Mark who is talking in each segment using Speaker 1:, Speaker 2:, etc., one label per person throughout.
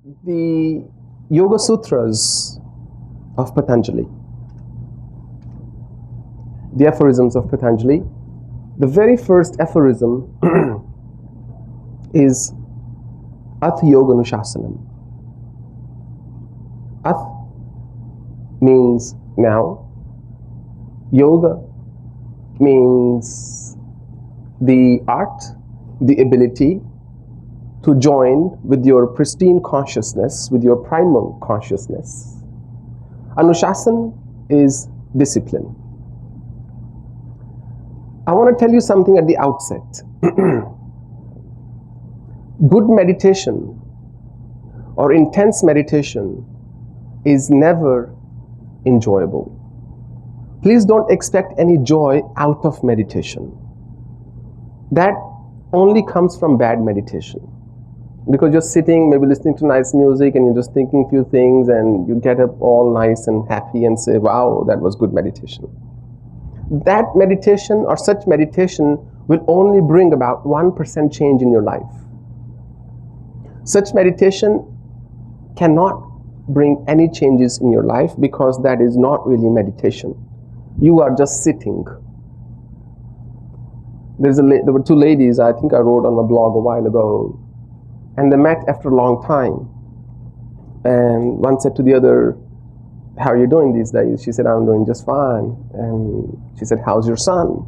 Speaker 1: the Yoga Sutras of Patanjali, the aphorisms of Patanjali. The very first aphorism is Ath Yoga Nushasanam. Ath means now. Yoga means the art, the ability to join with your pristine consciousness, with your primal consciousness. Anushasan is discipline. I want to tell you something at the outset. Good meditation or intense meditation is never enjoyable. Please don't expect any joy out of meditation. That only comes from bad meditation. Because you're sitting, maybe listening to nice music, and you're just thinking a few things, and you get up all nice and happy and say, wow, that was good meditation. That meditation or such meditation will only bring about 1% change in your life. Such meditation cannot bring any changes in your life because that is not really meditation. You are just sitting. There were two ladies, I think I wrote on my blog a while ago, and they met after a long time. And one said to the other, how are you doing these days? She said, I'm doing just fine. And she said, how's your son?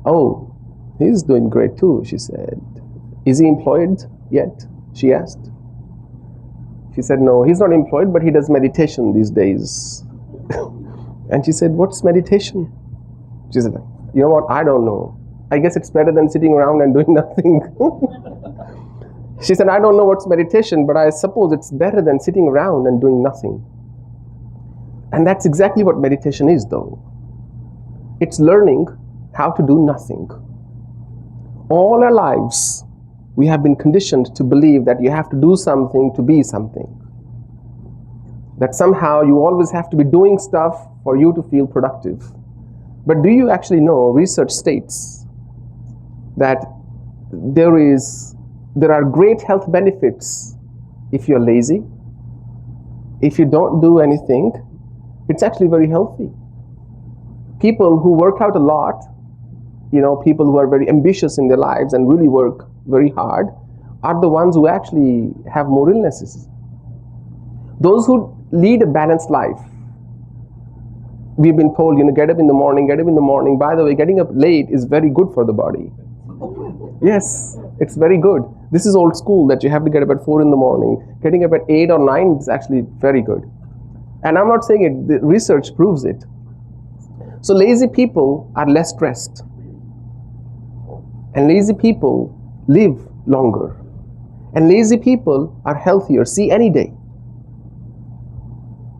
Speaker 1: Oh, he's doing great too, she said. Is he employed yet? She asked. She said, no, he's not employed, but he does meditation these days. And she said, what's meditation? She said, you know what, I don't know. I guess it's better than sitting around and doing nothing. She said, I don't know what's meditation, but I suppose it's better than sitting around and doing nothing. And that's exactly what meditation is, though. It's learning how to do nothing. All our lives, we have been conditioned to believe that you have to do something to be something. That somehow you always have to be doing stuff for you to feel productive. But do you actually know, research states that there are great health benefits if you're lazy. If you don't do anything, it's actually very healthy. People who work out a lot, people who are very ambitious in their lives and really work very hard, are the ones who actually have more illnesses. Those who lead a balanced life, we've been told, get up in the morning. By the way, getting up late is very good for the body. Yes, it's very good. This is old school that you have to get up at 4 in the morning. Getting up at 8 or 9 is actually very good. And I'm not saying it, the research proves it. So lazy people are less stressed. And lazy people live longer. And lazy people are healthier. See, any day.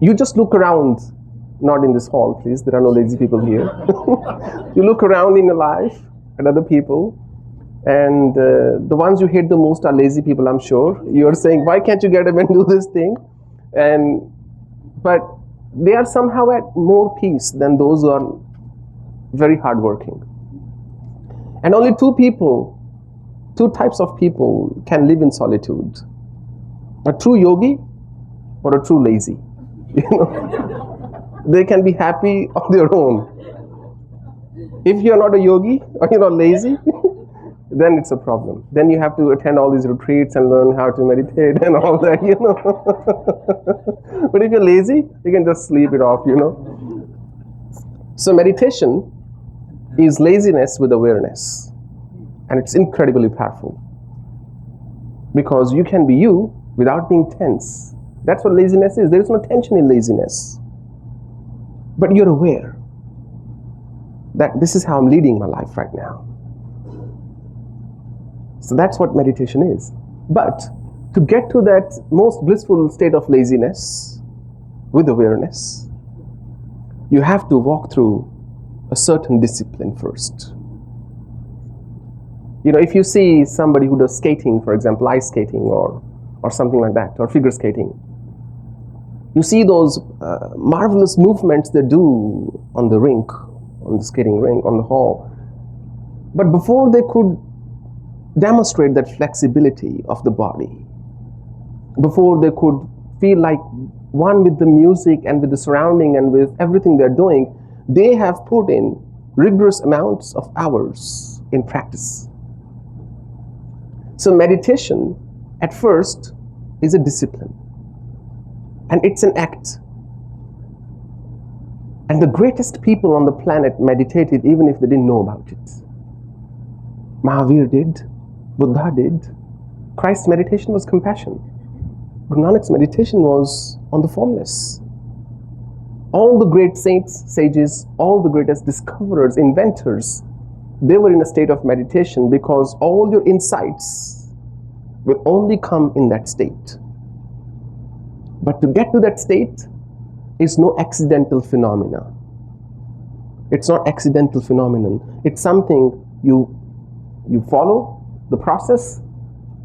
Speaker 1: You just look around, not in this hall, please. There are no lazy people here. You look around in your life at other people. And the ones you hate the most are lazy people, I'm sure. You're saying, why can't you get up and do this thing? But they are somehow at more peace than those who are very hardworking. And only two types of people can live in solitude. A true yogi or a true lazy. They can be happy on their own. If you're not a yogi or you're not lazy, then it's a problem. Then you have to attend all these retreats and learn how to meditate and all that, But if you're lazy, you can just sleep it off, So meditation is laziness with awareness. And it's incredibly powerful. Because you can be you without being tense. That's what laziness is. There is no tension in laziness. But you're aware that this is how I'm leading my life right now. So that's what meditation is. But to get to that most blissful state of laziness with awareness, you have to walk through a certain discipline first. If you see somebody who does skating, for example, ice skating or something like that, or figure skating, you see those marvelous movements they do on the rink, on the skating rink, on the hall. But before they could demonstrate that flexibility of the body, before they could feel like one with the music and with the surrounding and with everything they're doing, they have put in rigorous amounts of hours in practice. So meditation at first is a discipline, and it's an act. And the greatest people on the planet meditated even if they didn't know about it. Mahavir did, Buddha did. Christ's meditation was compassion. Guru Nanak's meditation was on the formless. All the great saints, sages, all the greatest discoverers, inventors, they were in a state of meditation because all your insights will only come in that state. But to get to that state is no accidental phenomena. It's not accidental phenomenon. It's something you follow the process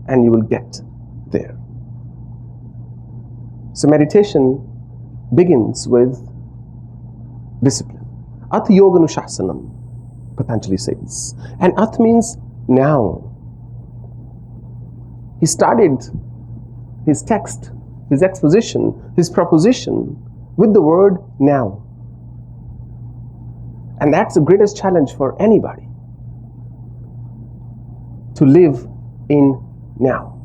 Speaker 1: and you will get there. So meditation begins with discipline. At yoganushasana, Patanjali says. And at means now. He started his text, his exposition, his proposition with the word now. And that's the greatest challenge for anybody, to live in now.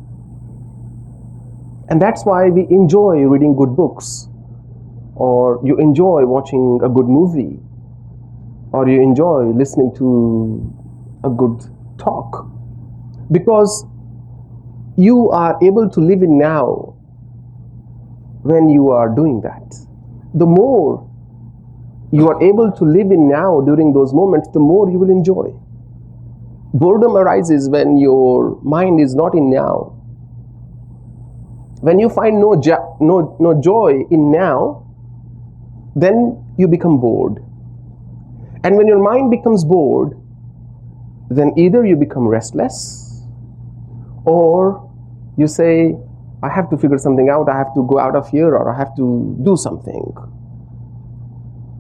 Speaker 1: And that's why we enjoy reading good books, or you enjoy watching a good movie, or you enjoy listening to a good talk, because you are able to live in now when you are doing that. The more you are able to live in now during those moments, the more you will enjoy. Boredom arises when your mind is not in now. When you find no joy in now, then you become bored. And when your mind becomes bored, then either you become restless, or you say, I have to figure something out, I have to go out of here, or I have to do something.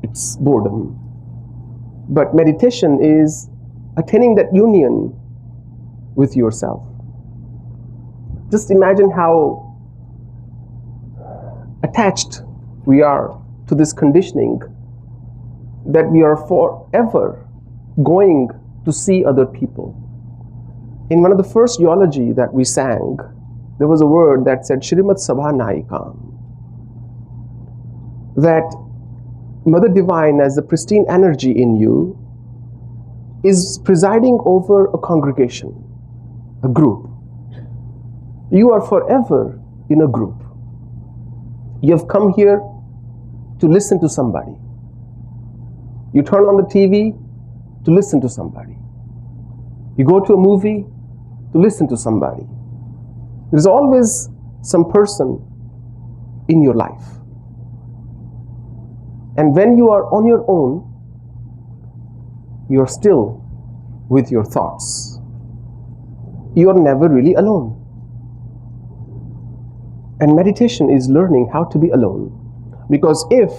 Speaker 1: It's boredom. But meditation is attaining that union with yourself. Just imagine how attached we are to this conditioning that we are forever going to see other people. In one of the first eulogy that we sang, there was a word that said Shrimat Sabha Naikam, that Mother Divine, as the pristine energy in you, is presiding over a congregation, a group. You are forever in a group. You have come here to listen to somebody. You turn on the TV to listen to somebody. You go to a movie to listen to somebody. There's always some person in your life. And when you are on your own, you're still with your thoughts. You're never really alone. And meditation is learning how to be alone. Because if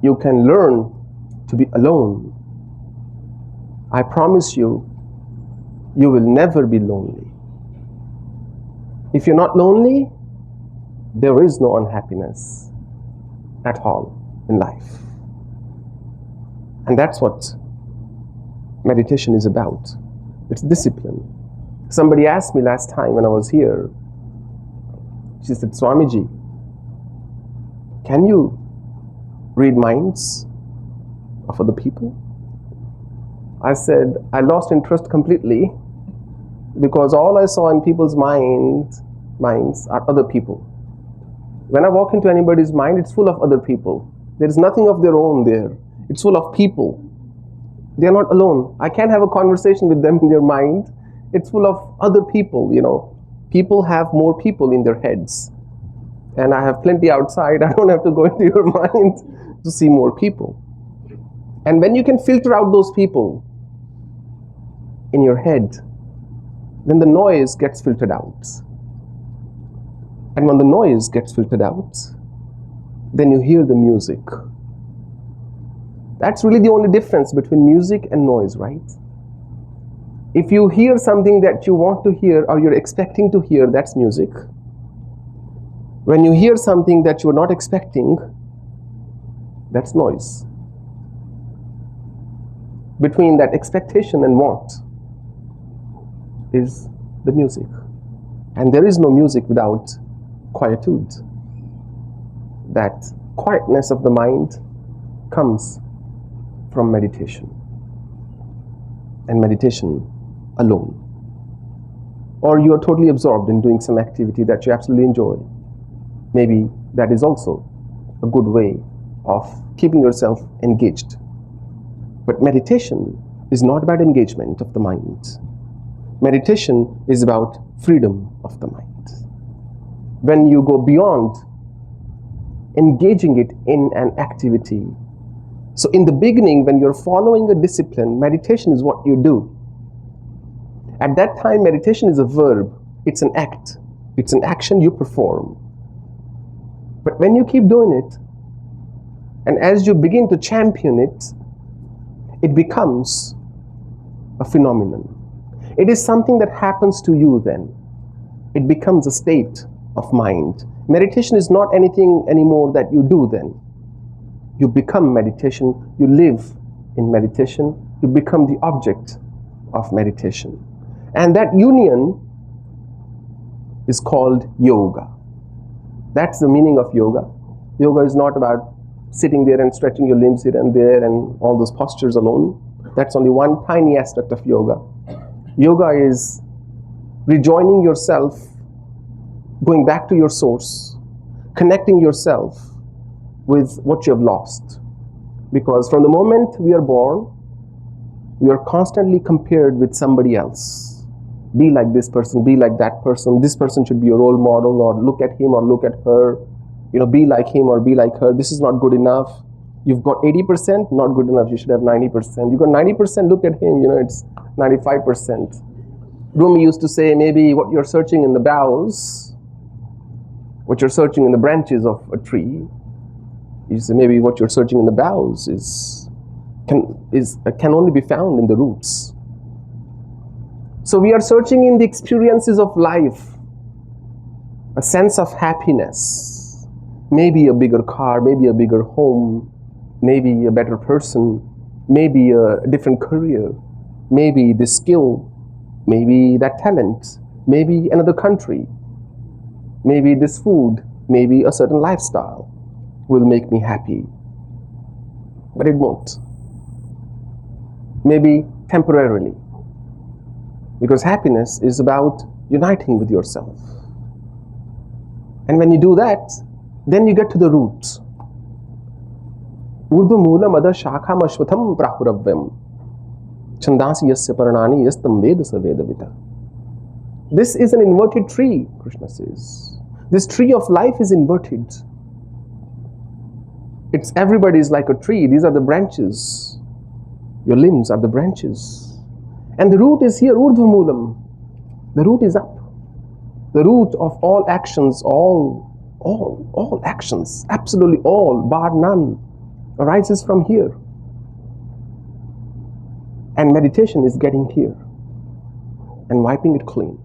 Speaker 1: you can learn to be alone, I promise you, you will never be lonely. If you're not lonely, there is no unhappiness at all in life. And that's what meditation is about. It's discipline. Somebody asked me last time when I was here, she said, Swamiji, can you read minds of other people? I said, I lost interest completely, because all I saw in people's minds are other people. When I walk into anybody's mind, it's full of other people. There is nothing of their own there. It's full of people. They are not alone. I can't have a conversation with them in their mind. It's full of other people, you know. People have more people in their heads. And I have plenty outside. I don't have to go into your mind to see more people. And when you can filter out those people in your head, then the noise gets filtered out. And when the noise gets filtered out, then you hear the music. That's really the only difference between music and noise, right? If you hear something that you want to hear or you're expecting to hear, that's music. When you hear something that you're not expecting, that's noise. Between that expectation and want is the music. And there is no music without quietude. That quietness of the mind comes from meditation. And meditation alone. Or you are totally absorbed in doing some activity that you absolutely enjoy. Maybe that is also a good way of keeping yourself engaged. But meditation is not about engagement of the mind. Meditation is about freedom of the mind. When you go beyond engaging it in an activity. So in the beginning, when you're following a discipline, meditation is what you do. At that time, meditation is a verb. It's an act. It's an action you perform. But when you keep doing it, and as you begin to champion it, it becomes a phenomenon. It is something that happens to you then. It becomes a state of mind. Meditation is not anything anymore that you do then. You become meditation, you live in meditation, you become the object of meditation. And that union is called yoga. That's the meaning of yoga. Yoga is not about sitting there and stretching your limbs here and there and all those postures alone. That's only one tiny aspect of yoga. Yoga is rejoining yourself, going back to your source, connecting yourself with what you have lost. Because from the moment we are born, we are constantly compared with somebody else. Be like this person, be like that person. This person should be your role model, or look at him or look at her. Be like him or be like her. This is not good enough. You've got 80%, not good enough. You should have 90%. You got 90%, look at him. It's 95%. Rumi used to say, maybe what you're searching in the boughs, what you're searching in the branches of a tree, you say maybe what you're searching in the boughs can only be found in the roots. So we are searching in the experiences of life, a sense of happiness, maybe a bigger car, maybe a bigger home, maybe a better person, maybe a different career, maybe this skill, maybe that talent, maybe another country, maybe this food, maybe a certain lifestyle will make me happy. But it won't. Maybe temporarily. Because happiness is about uniting with yourself. And when you do that, then you get to the roots. Urdu moolam ada shakha mashvatham prahuravyam. Chandasi yasya paranani yastam veda saveda vita. This is an inverted tree, Krishna says. This tree of life is inverted. Everybody is like a tree. These are the branches. Your limbs are the branches. And the root is here, urdhva moolam. The root is up. The root of all actions, all actions, absolutely all, bar none, arises from here. And meditation is getting here and wiping it clean.